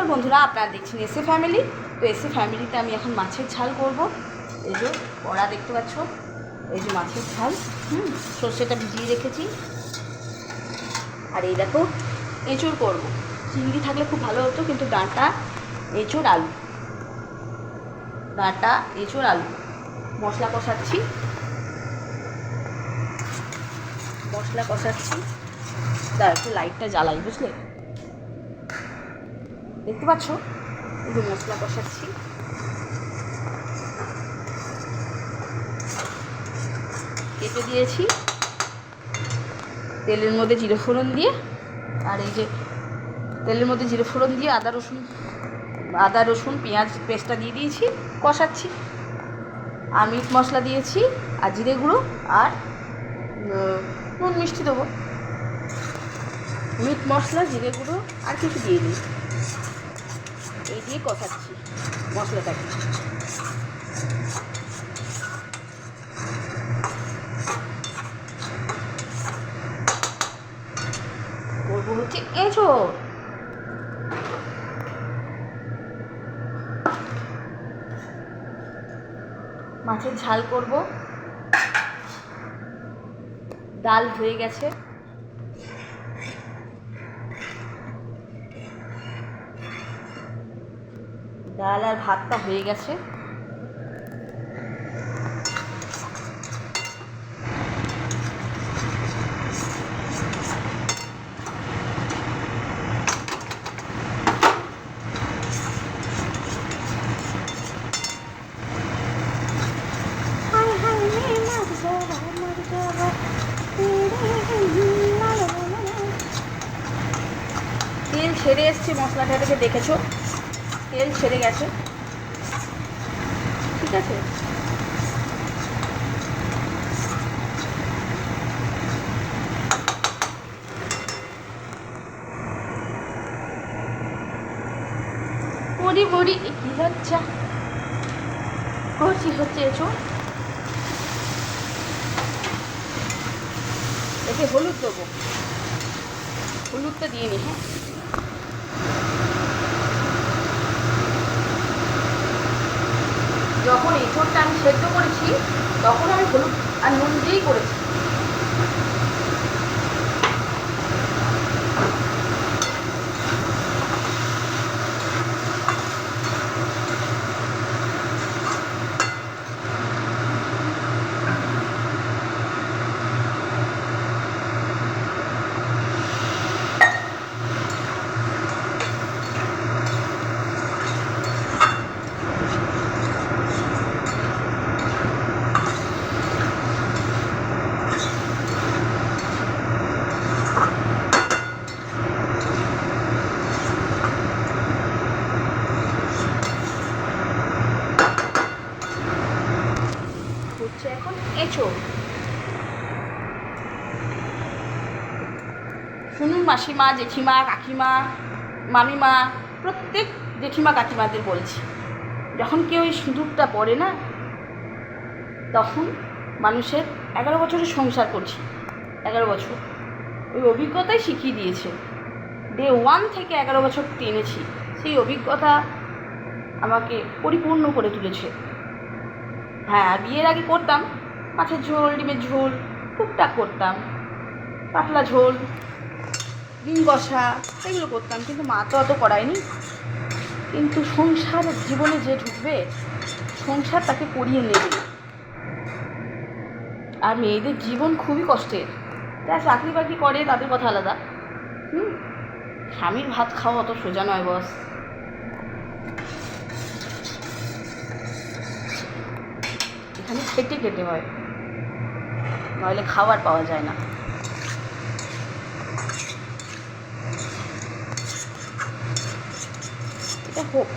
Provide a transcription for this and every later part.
নমস্কার বন্ধুরা, আপনারা দেখছেন এসে ফ্যামিলি। তো এসে ফ্যামিলিতে আমি এখন মাছের ঝাল করব। এই যে কড়া দেখতে পাচ্ছ, এই যে মাছের ঝাল। সর্ষেটা ভিজিয়ে রেখেছি। আর এই দেখো এঁচোড় করব। চিংড়ি থাকলে খুব ভালো হতো, কিন্তু ডাঁটা এঁচোড় আলু, ডাঁটা এঁচোড় আলু। মশলা কষাচ্ছি, দাঁড়া একটু লাইটটা জ্বালাই, বুঝলে? দেখতে পাচ্ছ, এই যে মশলা কষাচ্ছি। কেটে দিয়েছি তেলের মধ্যে জিরে ফোড়ন দিয়ে। আর এই যে তেলের মধ্যে জিরে ফোড়ন দিয়ে আদা রসুন পেঁয়াজ পেস্টটা দিয়ে দিয়েছি, কষাচ্ছি। আর মিট মশলা দিয়েছি, আর জিরে গুঁড়ো, আর নুন মিষ্টি দেবো। মিট মশলা, জিরে গুঁড়ো আর কিছু দিয়ে দিই। এই দিয়ে কষাচ্ছি মশলাটাকে। করবো হচ্ছে এঁচোড়। মাছের ঝাল করব। ডাল হয়ে গেছে, ডাল আর ভাতটা হয়ে গেছে। তেল ছেড়ে এসছে, মশলাটাকে দেখেছো, তেল ছেড়ে গেছে। ঠিক আছে, বড়ি বড়ি কি লজ্জা করছি হচ্ছে এঁচোড়। একে হলুদ দেবো, হলুদটা দিয়ে নি। হ্যাঁ, যখন এঁচোড়টা আমি সেদ্ধ করেছি তখন আমি হলুদ আর নুন দিয়েই করেছি। এখন এঁচোড় শুনুন, মাসিমা, জেঠিমা, কাকিমা, মামিমা, প্রত্যেক জেঠিমা কাকিমাদের বলছি, যখন কেউ এই সিঁদুরটা পড়ে না, তখন মানুষের 11 বছরের সংসার করছি, 11 বছর ওই অভিজ্ঞতাই শিখিয়ে দিয়েছে। ডে 1 থেকে 11 বছর টেনেছি, সেই অভিজ্ঞতা আমাকে পরিপূর্ণ করে তুলেছে। হ্যাঁ, বিয়ের আগে করতাম মাছের ঝোল, ডিমের ঝোল, টুকটাক করতাম, পাতলা ঝোল, ডিম কষা, এগুলো করতাম, কিন্তু মা তো অত করায়নি। কিন্তু সংসার জীবনে যে ঢুকবে, সংসার তাকে করিয়ে নেবে। আর মেয়েদের জীবন খুবই কষ্টের। যা চাকরি বাকরি করে তাদের কথা আলাদা, স্বামীর ভাত খাওয়া অত সোজা নয় বস। এখানে খেটে খেতে হয়, নইলে খাবার পাওয়া যায় না। এটা হোক,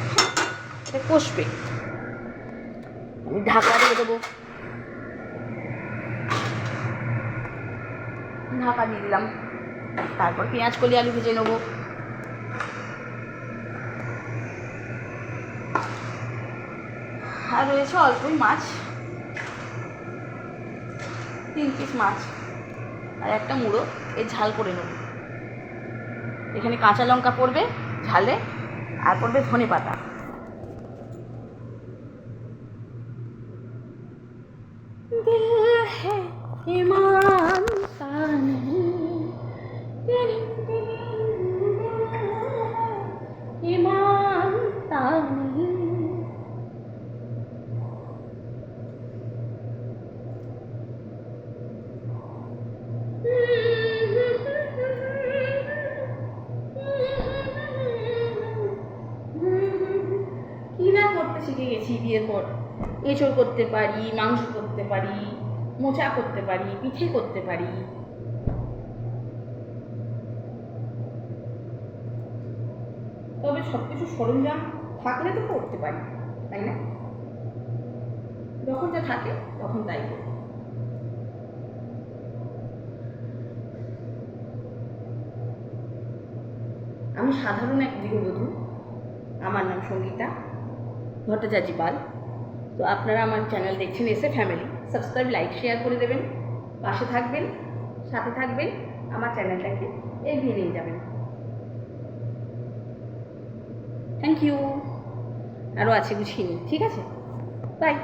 এটা কষবে, আমি ঢাকা দিয়ে দেবো। ঢাকা দিয়ে দিলাম, তারপর পেঁয়াজ কলি আলু ভেজে নেবো। আর রয়েছে অল্পই মাছ, 3 পিস মাছ আর একটা মুড়ো, এর ঝাল করে নেব। এখানে কাঁচা লঙ্কা পড়বে ঝালে, আর পড়বে ধনে পাতা। দিল है ये मानता नहीं, ये मानता नहीं। কি না করতে শিখে গেছি বিয়ের পর। এঁচড় করতে পারি, মাংস করতে পারি, মোচা করতে পারি, পিঠে করতে পারি। তবে সব কিছু সরঞ্জাম থাকলে তো করতে পারি, তাই না? যখন যা থাকে তখন তাই করি। আমি সাধারণ এক গৃহবধূ। আমার নাম সঙ্গীতা ভট্টাচার্য পাল। তো আপনারা আমার চ্যানেল দেখছেন এসে ফ্যামিলি। সাবস্ক্রাইব, লাইক, শেয়ার করে দেবেন, পাশে থাকবেন, সাথে থাকবেন, আমার চ্যানেলটাকে এগিয়ে নিয়ে যাবেন। Thank you. আরও আছে গুছিয়ে নিই, ঠিক আছে? বাই।